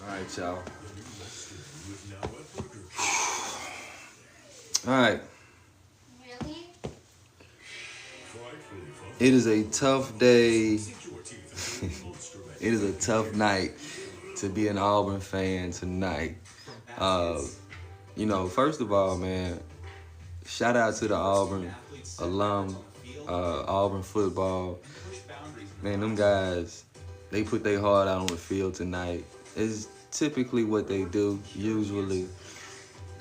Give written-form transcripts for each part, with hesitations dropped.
All right, y'all. All right. It is a tough day. It is a tough night to be an Auburn fan tonight. Uh, first of all, man, shout out to the Auburn alum, Auburn football. Man, them guys, they put their heart out on the field tonight. It's typically what they do, usually,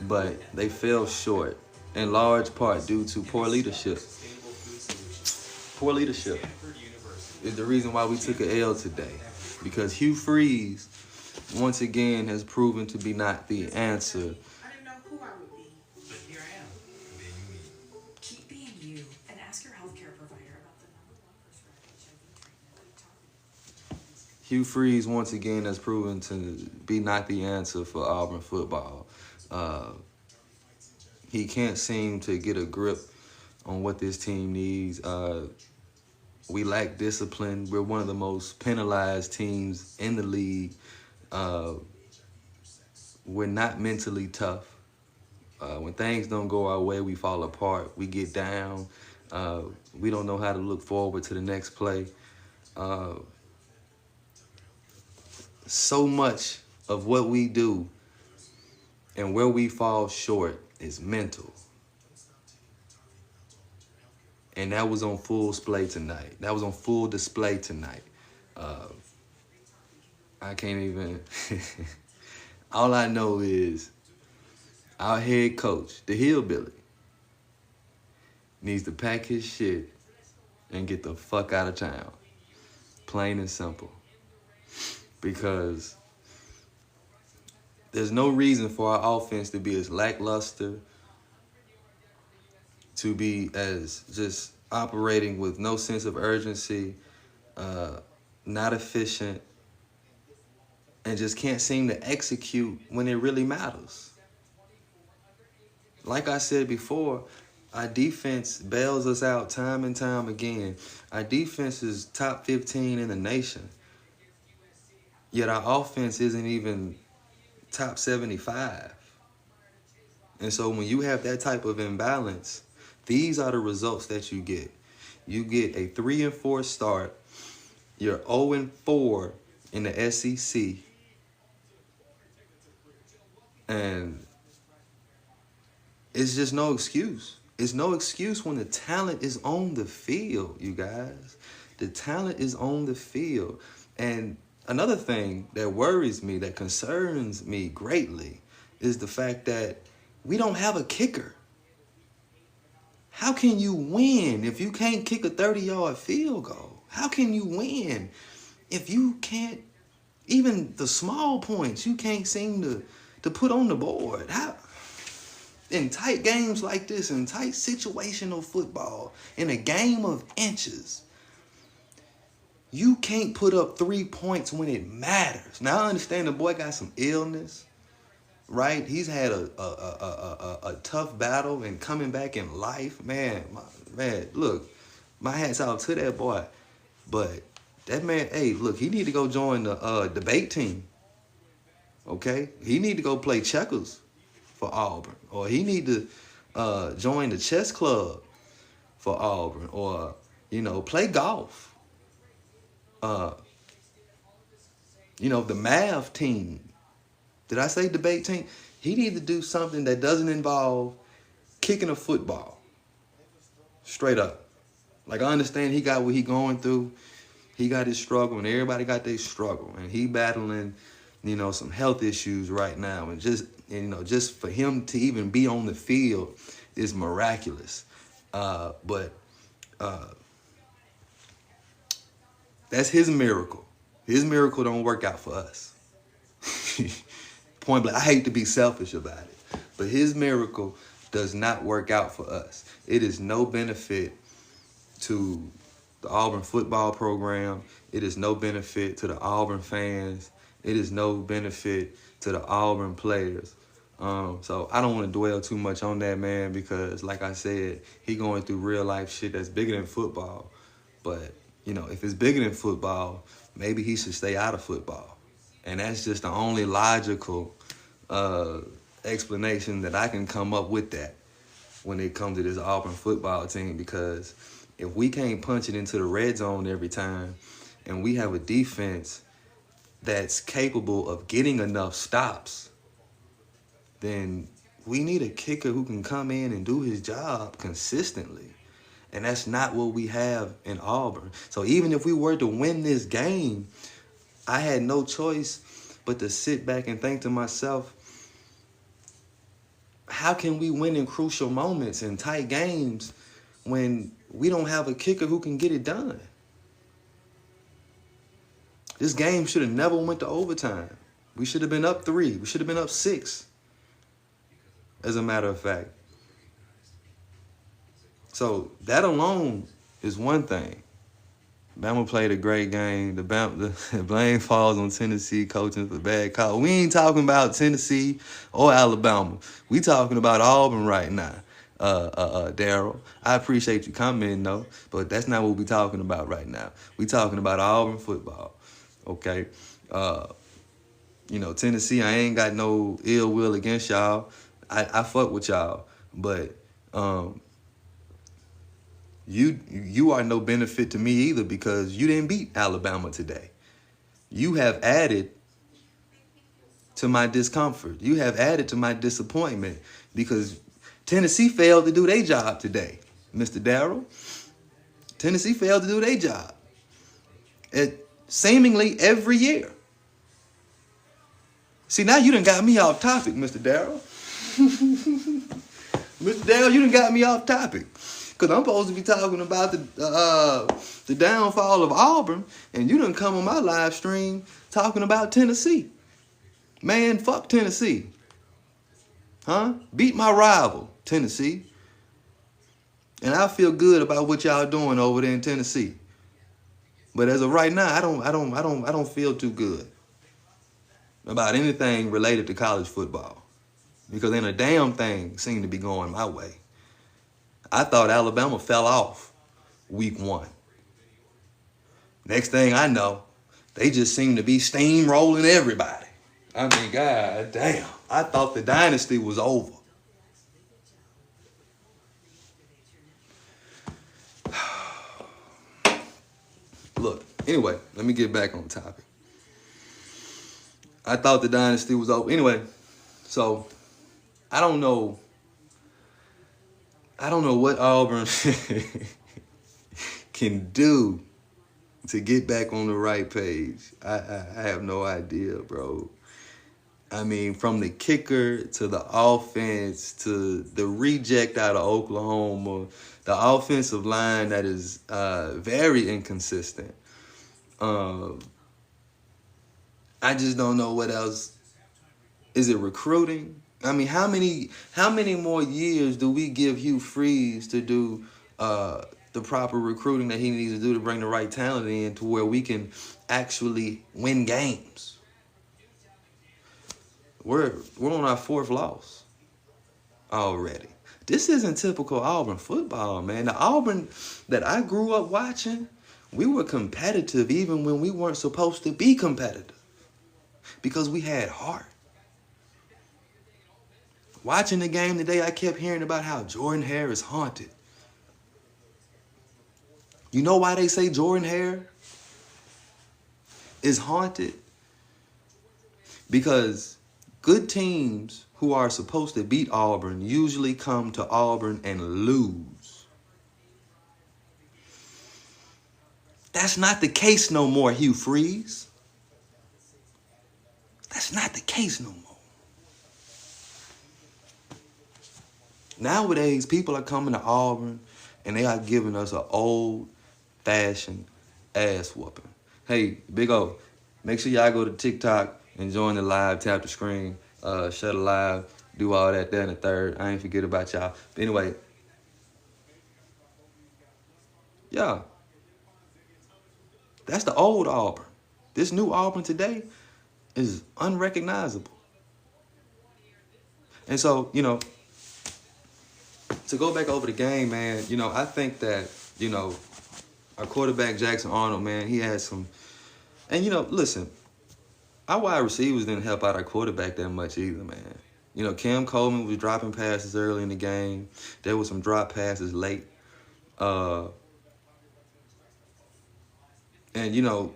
but they fell short in large part due to poor leadership. Poor leadership is the reason why we took an L today, because Hugh Freeze, once again, has proven to be not the answer. I didn't know who I would be, but here I am. Keep being you and ask your healthcare provider about the #1 prescribed HIV treatment. Hugh Freeze, once again, has proven to be not the answer for Auburn football. He can't seem to get a grip on what this team needs. We lack discipline. We're one of the most penalized teams in the league. We're not mentally tough. When things don't go our way, we fall apart. We get down. We don't know how to look forward to the next play. So much of what we do and where we fall short is mental. And that was on full display tonight. That was on full display tonight. I can't even... All I know is our head coach, the hillbilly, needs to pack his shit and get the fuck out of town. Plain and simple. Because there's no reason for our offense to be as lackluster, to be as just operating with no sense of urgency, not efficient, and just can't seem to execute when it really matters. Like I said before, our defense bails us out time and time again. Our defense is top 15 in the nation. Yet our offense isn't even top 75. And so when you have that type of imbalance, these are the results that you get. You get a 3-4 start. You're 0-4 in the SEC. And it's just no excuse. It's no excuse when the talent is on the field, you guys. The talent is on the field. And another thing that worries me, that concerns me greatly, is the fact that we don't have a kicker. How can you win if you can't kick a 30-yard field goal? How can you win if you can't, even the small points, you can't seem to put on the board? How? In tight games like this, in tight situational football, in a game of inches, you can't put up 3 points when it matters. Now, I understand the boy got some illness, right? He's had a tough battle and coming back in life. Man, look, my hat's out to that boy. But that man, hey, look, he need to go join the debate team, okay? He need to go play checkers for Auburn. Or he need to join the chess club for Auburn. Or, play golf. The math team. Did I say debate team? He need to do something that doesn't involve kicking a football. Straight up. Like, I understand he got what he going through. He got his struggle, and everybody got their struggle. And he battling, some health issues right now. And just for him to even be on the field is miraculous. But that's his miracle. His miracle don't work out for us. Point blank. I hate to be selfish about it, but his miracle does not work out for us. It is no benefit to the Auburn football program. It is no benefit to the Auburn fans. It is no benefit to the Auburn players. So I don't want to dwell too much on that, man, because like I said, he going through real life shit that's bigger than football. But, if it's bigger than football, maybe he should stay out of football. And that's just the only logical explanation that I can come up with that when it comes to this Auburn football team. Because if we can't punch it into the red zone every time, and we have a defense that's capable of getting enough stops, then we need a kicker who can come in and do his job consistently. And that's not what we have in Auburn. So even if we were to win this game, I had no choice but to sit back and think to myself, how can we win in crucial moments in tight games when we don't have a kicker who can get it done? This game should have never went to overtime. We should have been up 3. We should have been up 6, as a matter of fact. So that alone is one thing. Bama played a great game. The blame falls on Tennessee coaching for bad call. We ain't talking about Tennessee or Alabama. We talking about Auburn right now, Daryl. I appreciate you commenting, though, but that's not what we talking about right now. We talking about Auburn football, okay? Tennessee, I ain't got no ill will against y'all. I fuck with y'all, but you are no benefit to me either, because you didn't beat Alabama today. You have added to my discomfort. You have added to my disappointment, because Tennessee failed to do their job today, Mr. Darrell. Tennessee failed to do their job seemingly every year. See, now you done got me off topic, Mr. Darrell. Mr. Darrell, you done got me off topic. Because I'm supposed to be talking about the downfall of Auburn, and you done come on my live stream talking about Tennessee. Man, fuck Tennessee. Huh? Beat my rival, Tennessee. And I feel good about what y'all doing over there in Tennessee. But as of right now, I don't feel too good about anything related to college football. Because ain't a damn thing seemed to be going my way. I thought Alabama fell off week 1. Next thing I know, they just seem to be steamrolling everybody. I mean, god damn. I thought the dynasty was over. Look, anyway, let me get back on topic. I thought the dynasty was over. Anyway, so I don't know what Auburn can do to get back on the right page. I have no idea, bro. I mean, from the kicker to the offense to the reject out of Oklahoma, the offensive line that is very inconsistent. I just don't know what else. Is it recruiting? I mean, how many more years do we give Hugh Freeze to do the proper recruiting that he needs to do to bring the right talent in to where we can actually win games? We're on our 4th loss already. This isn't typical Auburn football, man. The Auburn that I grew up watching, we were competitive even when we weren't supposed to be competitive because we had heart. Watching the game today, I kept hearing about how Jordan Hare is haunted. You know why they say Jordan Hare is haunted? Because good teams who are supposed to beat Auburn usually come to Auburn and lose. That's not the case no more, Hugh Freeze. That's not the case no more. Nowadays, people are coming to Auburn and they are giving us an old-fashioned ass whooping. Hey, Big O, make sure y'all go to TikTok and join the live, tap the screen, shut the live, do all that, and the third. I ain't forget about y'all. But anyway, yeah, that's the old Auburn. This new Auburn today is unrecognizable. And so, to go back over the game, man, I think that, our quarterback, Jackson Arnold, man, he had some... And, listen, Our wide receivers didn't help out our quarterback that much either, man. You know, Cam Coleman was dropping passes early in the game. There was some drop passes late. Uh, and, you know,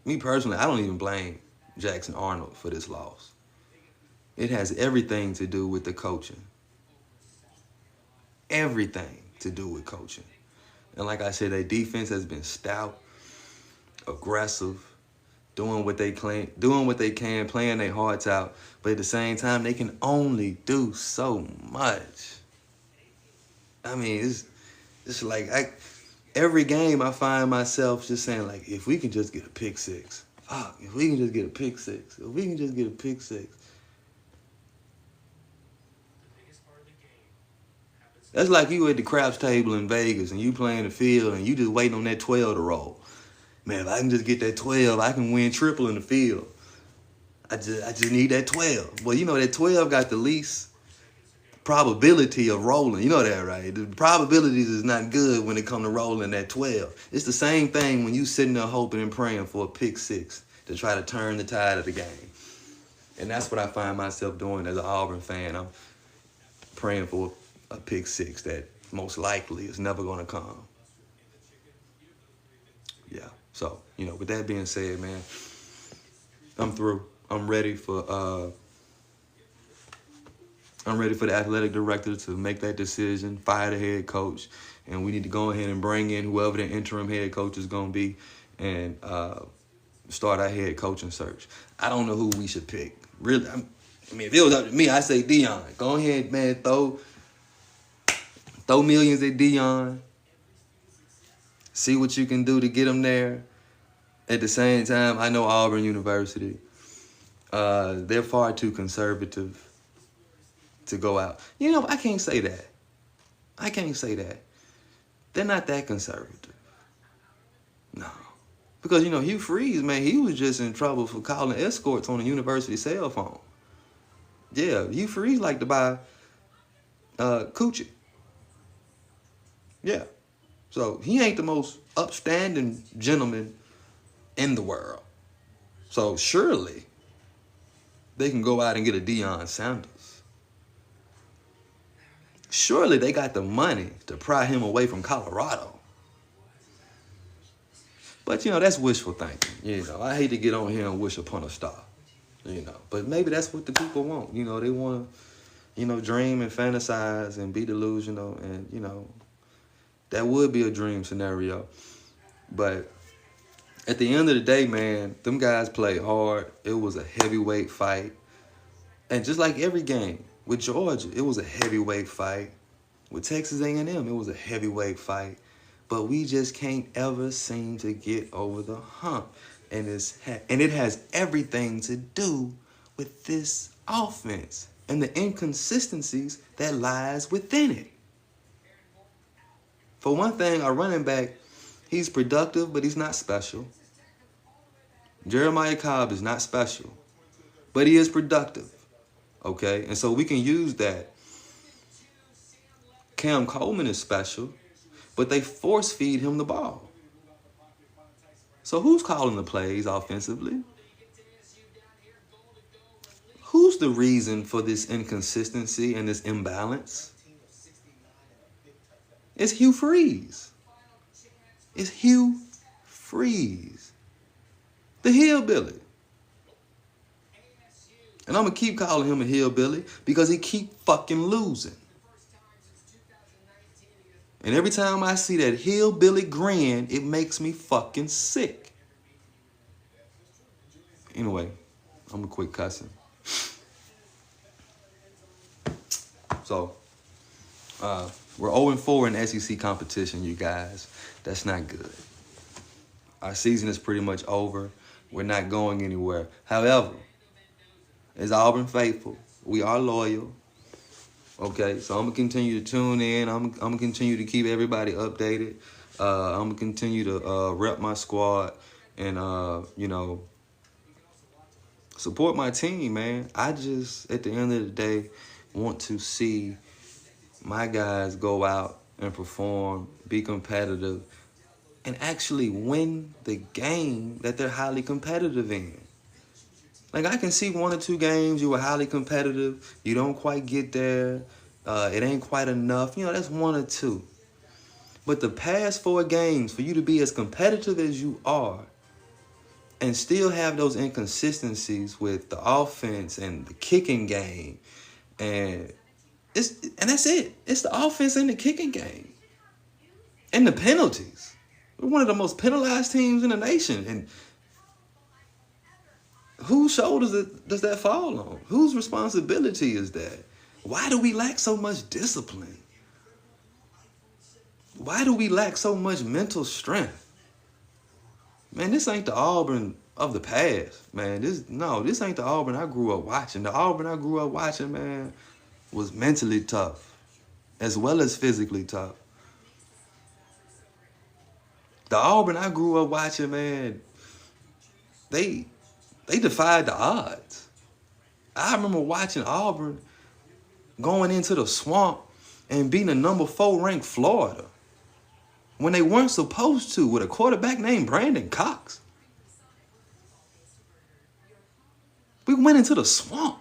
me personally, I don't even blame Jackson Arnold for this loss. It has everything to do with the coaching. Everything to do with coaching. And like I said, their defense has been stout, aggressive, doing what they can, playing their hearts out. But at the same time, they can only do so much. I mean, it's like every game I find myself just saying, like, if we can just get a pick six. Fuck, if we can just get a pick six. If we can just get a pick six. That's like you at the craps table in Vegas and you playing the field and you just waiting on that 12 to roll. Man, if I can just get that 12, I can win triple in the field. I just need that 12. Well, you know that 12 got the least probability of rolling. You know that, right? The probabilities is not good when it come to rolling that 12. It's the same thing when you sitting there hoping and praying for a pick six to try to turn the tide of the game. And that's what I find myself doing as an Auburn fan. I'm praying for a pick six that most likely is never going to come. Yeah. So, you know, with that being said, man, I'm through. I'm ready for the athletic director to make that decision, fire the head coach, and we need to go ahead and bring in whoever the interim head coach is going to be and start our head coaching search. I don't know who we should pick. Really, I mean, if it was up to me, I'd say Dion. Go ahead, man, throw millions at Dion. See what you can do to get him there. At the same time, I know Auburn University. They're far too conservative to go out. You know, I can't say that. They're not that conservative. No. Because, you know, Hugh Freeze, man, he was just in trouble for calling escorts on a university cell phone. Yeah, Hugh Freeze liked to buy coochie. Yeah. So he ain't the most upstanding gentleman in the world. So surely they can go out and get a Deion Sanders. Surely they got the money to pry him away from Colorado. But, you know, that's wishful thinking. You know, I hate to get on here and wish upon a star. You know, but maybe that's what the people want. You know, they want to, you know, dream and fantasize and be delusional. And, you know, that would be a dream scenario. But at the end of the day, man, them guys played hard. It was a heavyweight fight. And just like every game, with Georgia, it was a heavyweight fight. With Texas A&M, it was a heavyweight fight. But we just can't ever seem to get over the hump. And it has everything to do with this offense and the inconsistencies that lies within it. For one thing, our running back, he's productive, but he's not special. Jeremiah Cobb is not special, but he is productive. Okay? And so we can use that. Cam Coleman is special, but they force feed him the ball. So who's calling the plays offensively? Who's the reason for this inconsistency and this imbalance? It's Hugh Freeze. It's Hugh Freeze. The hillbilly. And I'm going to keep calling him a hillbilly because he keep fucking losing. And every time I see that hillbilly grin, it makes me fucking sick. Anyway, I'm going to quit cussing. So, we're 0-4 in SEC competition, you guys. That's not good. Our season is pretty much over. We're not going anywhere. However, as Auburn faithful, we are loyal. Okay, so I'm going to continue to tune in. I'm going to continue to keep everybody updated. I'm going to continue to rep my squad and, you know, support my team, man. I just, at the end of the day, want to see my guys go out and perform, be competitive, and actually win the game that they're highly competitive in. Like, I can see 1 or 2 games you were highly competitive, you don't quite get there, it ain't quite enough. That's 1 or 2. But the past 4 games, for you to be as competitive as you are and still have those inconsistencies with the offense and the kicking game, and that's it. It's the offense and the kicking game. And the penalties. We're one of the most penalized teams in the nation. And whose shoulders does that fall on? Whose responsibility is that? Why do we lack so much discipline? Why do we lack so much mental strength? Man, this ain't the Auburn of the past, man. This ain't the Auburn I grew up watching. The Auburn I grew up watching, man, was mentally tough as well as physically tough. The Auburn I grew up watching, man, they defied the odds. I remember watching Auburn going into the swamp and beating a number 4 ranked Florida when they weren't supposed to, with a quarterback named Brandon Cox. We went into the swamp.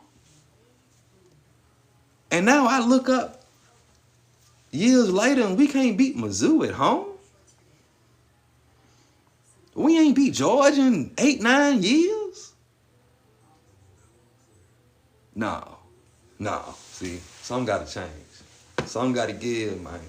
And now I look up years later and we can't beat Mizzou at home. We ain't beat Georgia in 8-9 years. No. See, something got to change. Something got to give, man.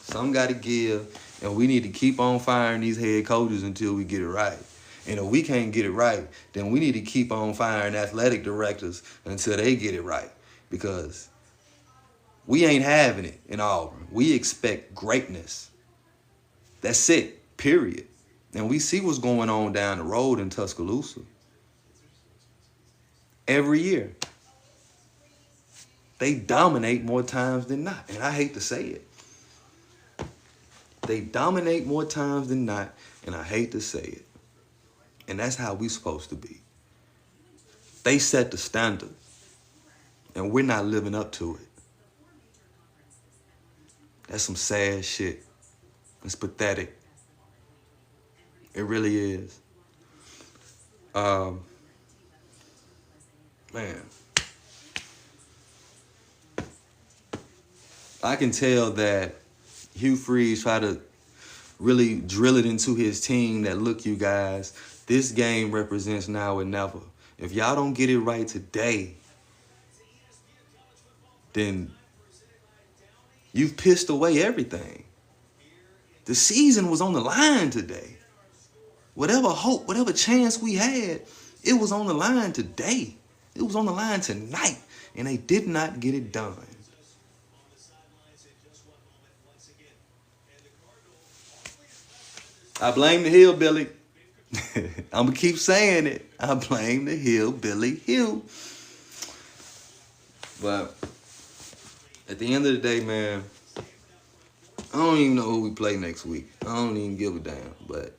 Something got to give. And we need to keep on firing these head coaches until we get it right. And if we can't get it right, then we need to keep on firing athletic directors until they get it right. Because we ain't having it in Auburn. We expect greatness. That's it, period. And we see what's going on down the road in Tuscaloosa. Every year. They dominate more times than not. And I hate to say it. They dominate more times than not, and I hate to say it. And that's how we supposed to be. They set the standard, and we're not living up to it. That's some sad shit. It's pathetic. It really is. Man. I can tell that Hugh Freeze tried to really drill it into his team that, look, you guys, this game represents now or never. If y'all don't get it right today, then you've pissed away everything. The season was on the line today. Whatever hope, whatever chance we had, it was on the line today. It was on the line tonight, and they did not get it done. I blame the hillbilly. I'm going to keep saying it. I blame the hillbilly Hugh. But at the end of the day, man, I don't even know who we play next week. I don't even give a damn. But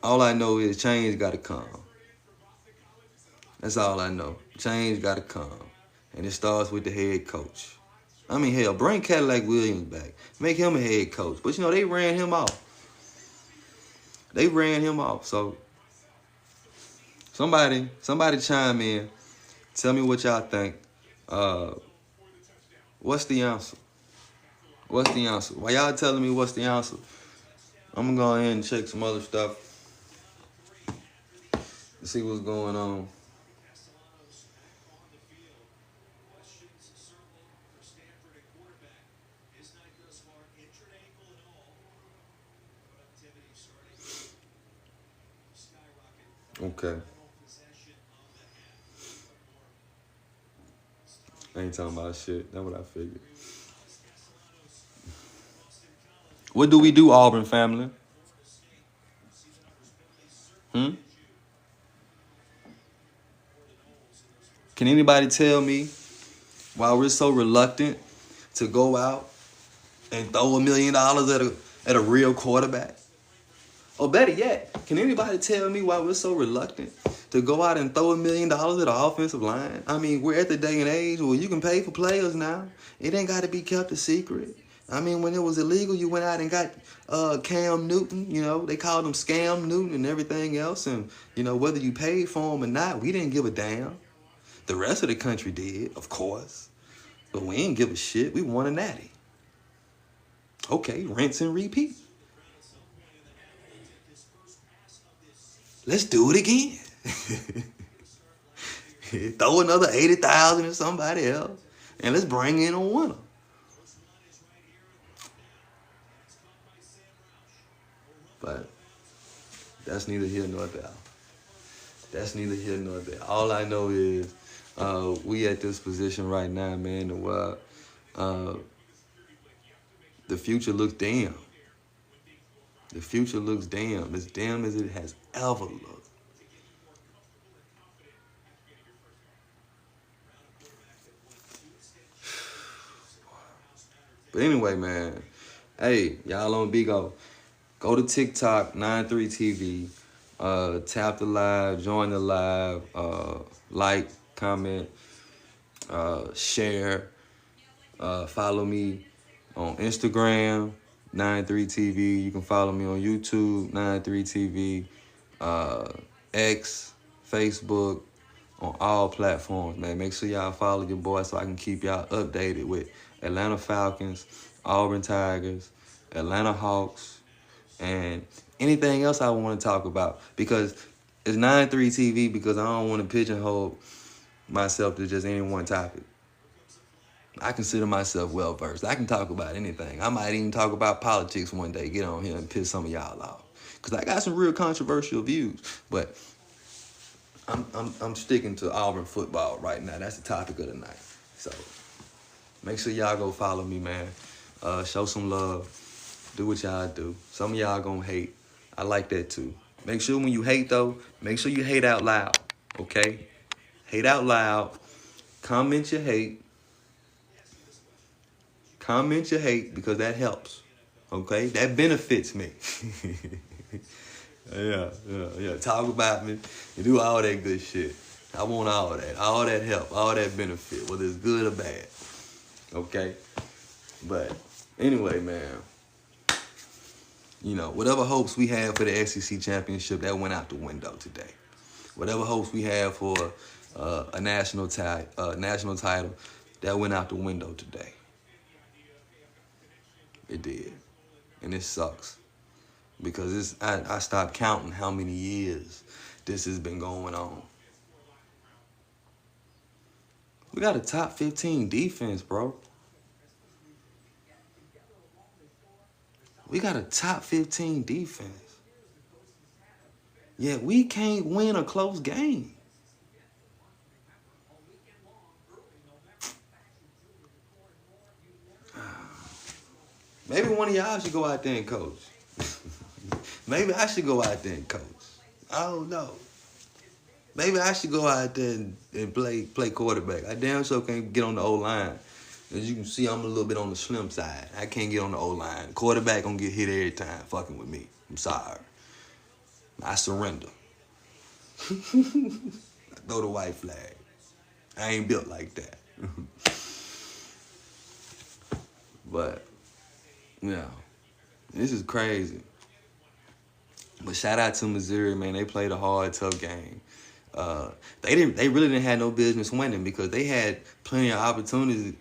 all I know is change got to come. That's all I know. Change got to come. And it starts with the head coach. I mean, hell, bring Cadillac Williams back. Make him a head coach. But, they ran him off. So, somebody chime in. Tell me what y'all think. What's the answer? While y'all telling me what's the answer, I'm going to go ahead and check some other stuff. See what's going on. Okay. I ain't talking about shit. That's what I figured. What do we do, Auburn family? Can anybody tell me why we're so reluctant to go out and throw $1 million at a real quarterback? Or better yet, can anybody tell me why we're so reluctant to go out and throw $1 million at an offensive line? I mean, we're at the day and age where you can pay for players now. It ain't got to be kept a secret. I mean, when it was illegal, you went out and got Cam Newton. You know, they called him Scam Newton and everything else. And, you know, whether you paid for him or not, we didn't give a damn. The rest of the country did, of course. But we didn't give a shit. We won a natty. Okay, rinse and repeat. Let's do it again. Throw another 80,000 at somebody else. And let's bring in a winner. But that's neither here nor there. That's neither here nor there. All I know is we at this position right now, man, the future looks dim. The future looks dim. As dim as it has ever looked. But anyway, man. Hey, y'all on Bigo. Go to TikTok, 93TV. Tap the live, join the live, like, comment, share. Follow me on Instagram, 93TV. You can follow me on YouTube, 93TV, X, Facebook, on all platforms, man. Make sure y'all follow your boy so I can keep y'all updated with Atlanta Falcons, Auburn Tigers, Atlanta Hawks, and anything else I want to talk about. Because it's 93TV because I don't want to pigeonhole myself to just any one topic. I consider myself well-versed. I can talk about anything. I might even talk about politics one day, get on here and piss some of y'all off. Because I got some real controversial views. But I'm sticking to Auburn football right now. That's the topic of the night. So make sure y'all go follow me, man. Show some love. Do what y'all do. Some of y'all gonna hate. I like that too. Make sure when you hate, though, make sure you hate out loud. Okay? Hate out loud. Comment your hate. Comment your hate because that helps. Okay? That benefits me. Yeah. Talk about me and do all that good shit. I want all that. All that help. All that benefit, whether it's good or bad. Okay? But anyway, man. You know, whatever hopes we had for the SEC championship, that went out the window today. Whatever hopes we had for a national title, that went out the window today. It did. And it sucks. Because I stopped counting how many years this has been going on. We got a top 15 defense, bro. We got a top 15 defense. Yet we can't win a close game. Maybe one of y'all should go out there and coach. Maybe I should go out there and coach. I don't know. Maybe I should go out there and play quarterback. I damn sure can't get on the O-line. As you can see, I'm a little bit on the slim side. I can't get on the O-line. Quarterback gonna get hit every time fucking with me. I'm sorry. I surrender. I throw the white flag. I ain't built like that. But, yeah. This is crazy. But shout out to Missouri, man. They played a hard, tough game. They really didn't have no business winning because they had plenty of opportunities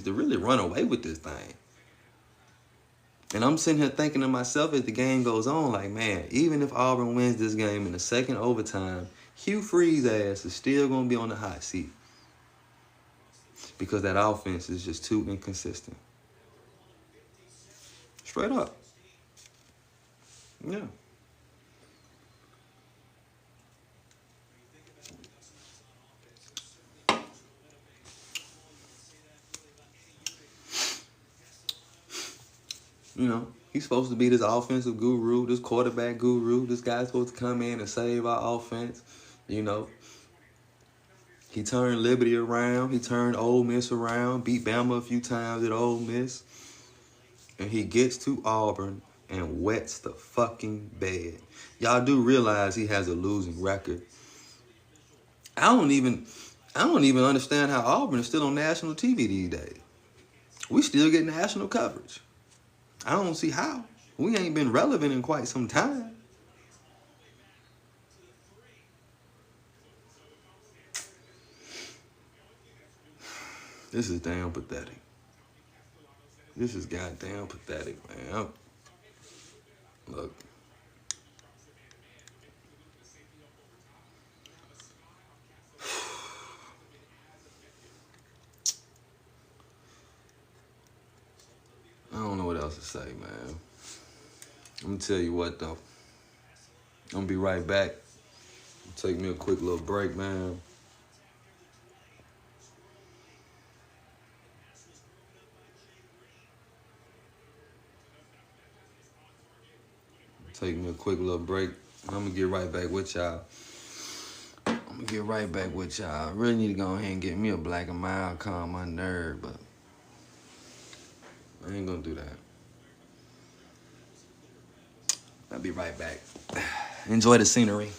to really run away with this thing. And I'm sitting here thinking to myself as the game goes on, like, man, even if Auburn wins this game in the second overtime, Hugh Freeze's ass is still going to be on the hot seat because that offense is just too inconsistent. Straight up. Yeah. You know, he's supposed to be this offensive guru, this quarterback guru. This guy's supposed to come in and save our offense. You know, he turned Liberty around. He turned Ole Miss around. Beat Bama a few times at Ole Miss. And he gets to Auburn and wets the fucking bed. Y'all do realize he has a losing record. I don't even understand how Auburn is still on national TV these days. We still get national coverage. I don't see how. We ain't been relevant in quite some time. This is damn pathetic. This is goddamn pathetic, man. Look. I don't know what else to say, man. I'm gonna tell you what though. I'm gonna be right back. Take me a quick little break, man. Take me a quick little break. I'm gonna get right back with y'all. I really need to go ahead and get me a black and mild, calm my nerve, but I ain't gonna do that. I'll be right back. Enjoy the scenery.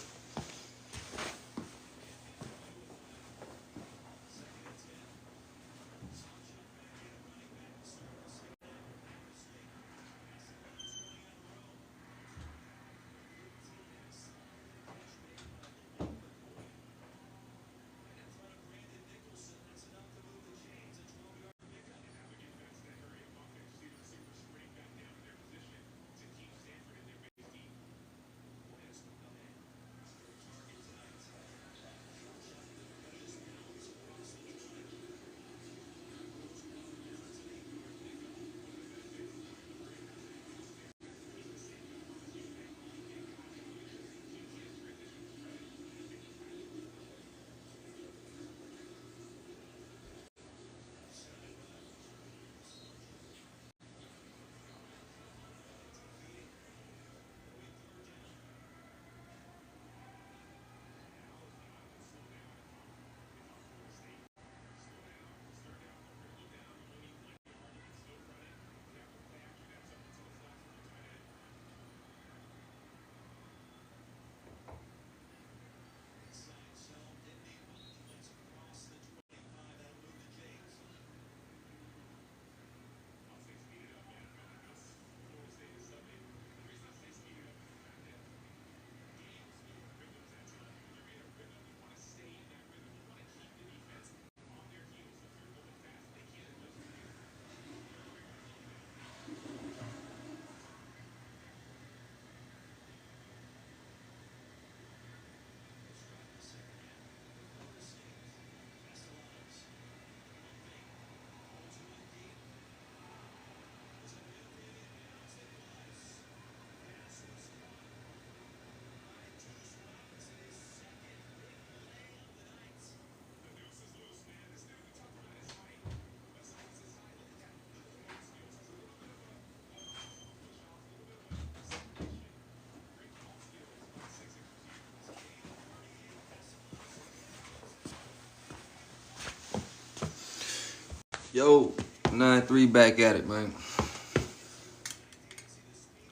Yo, 9-3 back at it, man.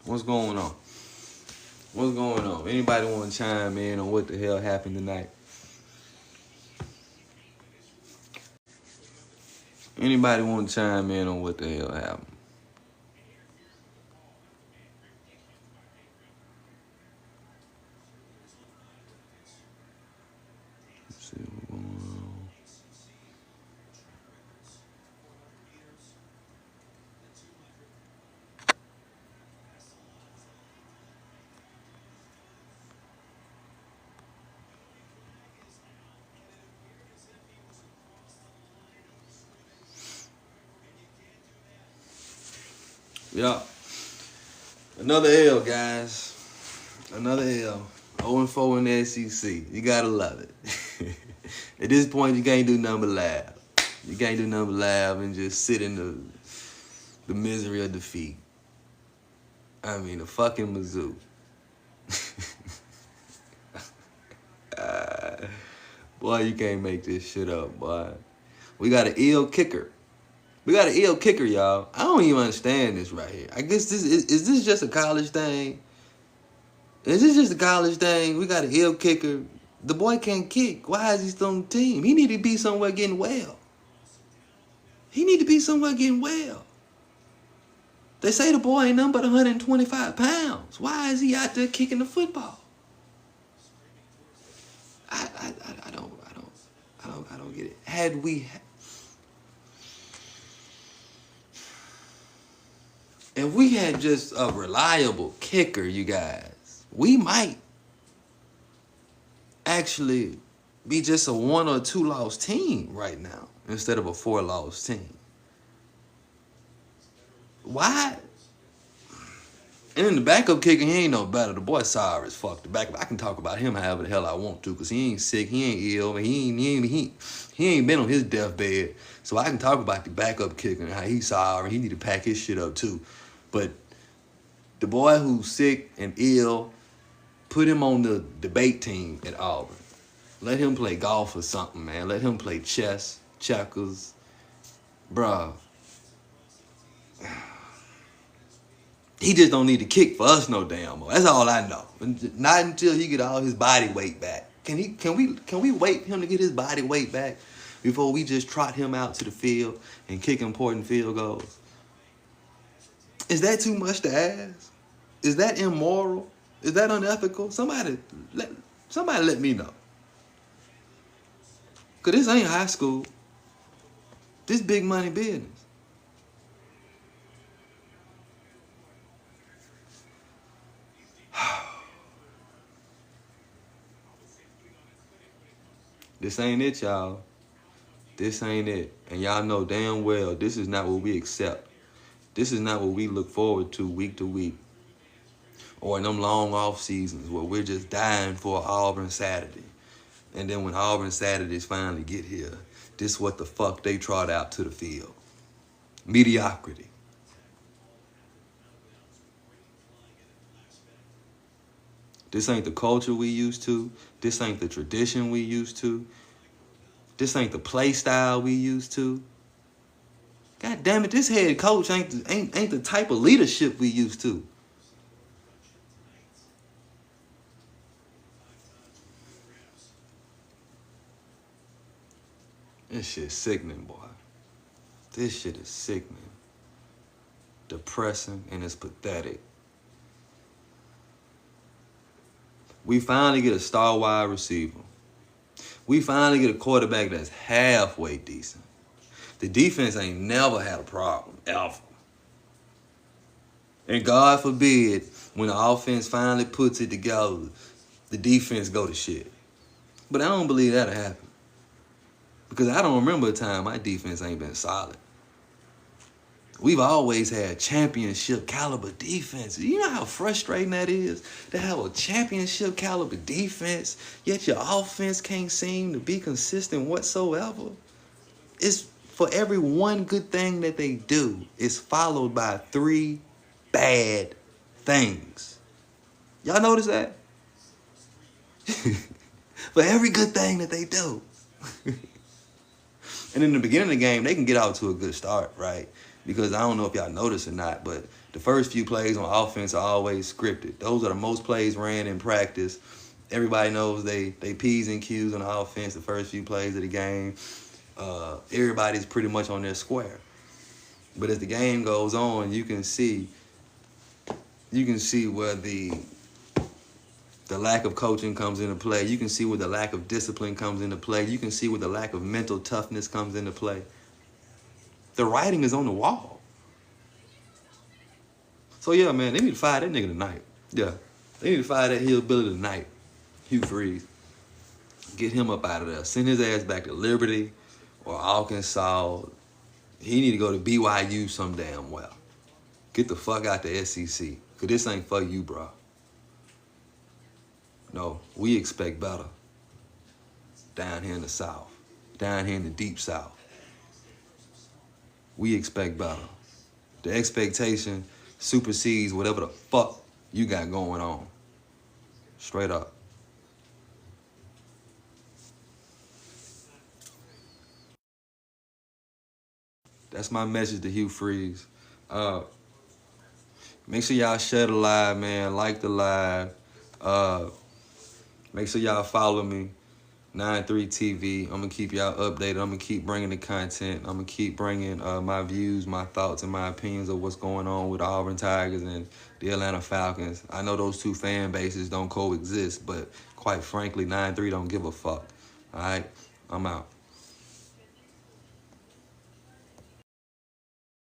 What's going on? Anybody want to chime in on what the hell happened tonight? Anybody want to chime in on what the hell happened? Let's see what's going on. Yeah. Another L, guys. Another L. 0-4 in the SEC. You gotta love it. At this point, you can't do nothing but laugh. You can't do nothing but laugh and just sit in the misery of defeat. I mean, the fucking Mizzou. Boy, you can't make this shit up, boy. We got an ill kicker. Y'all. I don't even understand this right here. I guess is this just a college thing? Is this just a college thing? We got an ill kicker. The boy can't kick. Why is he still on the team? He need to be somewhere getting well. He need to be somewhere getting well. They say the boy ain't nothing but 125 pounds. Why is he out there kicking the football? I don't get it. If we had just a reliable kicker, you guys, we might actually be just a 1 or 2 loss team right now instead of a 4 loss team. Why? And then the backup kicker, he ain't no better. The boy sorry as fuck. The backup, I can talk about him however the hell I want to, cause he ain't sick, he ain't ill, he ain't been on his deathbed. So I can talk about the backup kicker and how he's sorry. He need to pack his shit up too. But the boy who's sick and ill, put him on the debate team at Auburn. Let him play golf or something, man. Let him play chess, checkers, bruh. He just don't need to kick for us no damn more. That's all I know. Not until he get all his body weight back. Can we wait him to get his body weight back before we just trot him out to the field and kick important field goals? Is that too much to ask? Is that immoral? Is that unethical? Somebody let me know. Cause this ain't high school. This big money business. This ain't it, y'all. This ain't it. And y'all know damn well this is not what we accept. This is not what we look forward to week to week. Or in them long off seasons where we're just dying for Auburn Saturday. And then when Auburn Saturdays finally get here, this what the fuck they trot out to the field. Mediocrity. This ain't the culture we used to. This ain't the tradition we used to. This ain't the play style we used to. God damn it, this head coach ain't the type of leadership we used to. This shit sickening, boy. This shit is sickening. Depressing, and it's pathetic. We finally get a star wide receiver. We finally get a quarterback that's halfway decent. The defense ain't never had a problem, ever. And God forbid, when the offense finally puts it together, the defense go to shit. But I don't believe that'll happen. Because I don't remember a time my defense ain't been solid. We've always had championship caliber defense. You know how frustrating that is to have a championship caliber defense, yet your offense can't seem to be consistent whatsoever? It's for every one good thing that they do, it's followed by 3 bad things. Y'all notice that? For every good thing that they do. And in the beginning of the game, they can get out to a good start, right? Because I don't know if y'all noticed or not, but the first few plays on offense are always scripted. Those are the most plays ran in practice. Everybody knows they P's and Q's on the offense the first few plays of the game. Everybody's pretty much on their square. But as the game goes on, you can see where the lack of coaching comes into play. You can see where the lack of discipline comes into play. You can see where the lack of mental toughness comes into play. The writing is on the wall. So, yeah, man, they need to fire that nigga tonight. Yeah, they need to fire that hillbilly tonight. Hugh Freeze. Get him up out of there. Send his ass back to Liberty or Arkansas. He need to go to BYU some damn well. Get the fuck out the SEC. Because this ain't for you, bro. No, we expect better. Down here in the South. Down here in the deep South. We expect better. The expectation supersedes whatever the fuck you got going on. Straight up. That's my message to Hugh Freeze. Make sure y'all share the live, man. Like the live. Make sure y'all follow me. 9-3 TV. I'm going to keep y'all updated. I'm going to keep bringing the content. I'm going to keep bringing my views, my thoughts, and my opinions of what's going on with the Auburn Tigers and the Atlanta Falcons. I know those two fan bases don't coexist, but quite frankly, 9-3 don't give a fuck. All right? I'm out.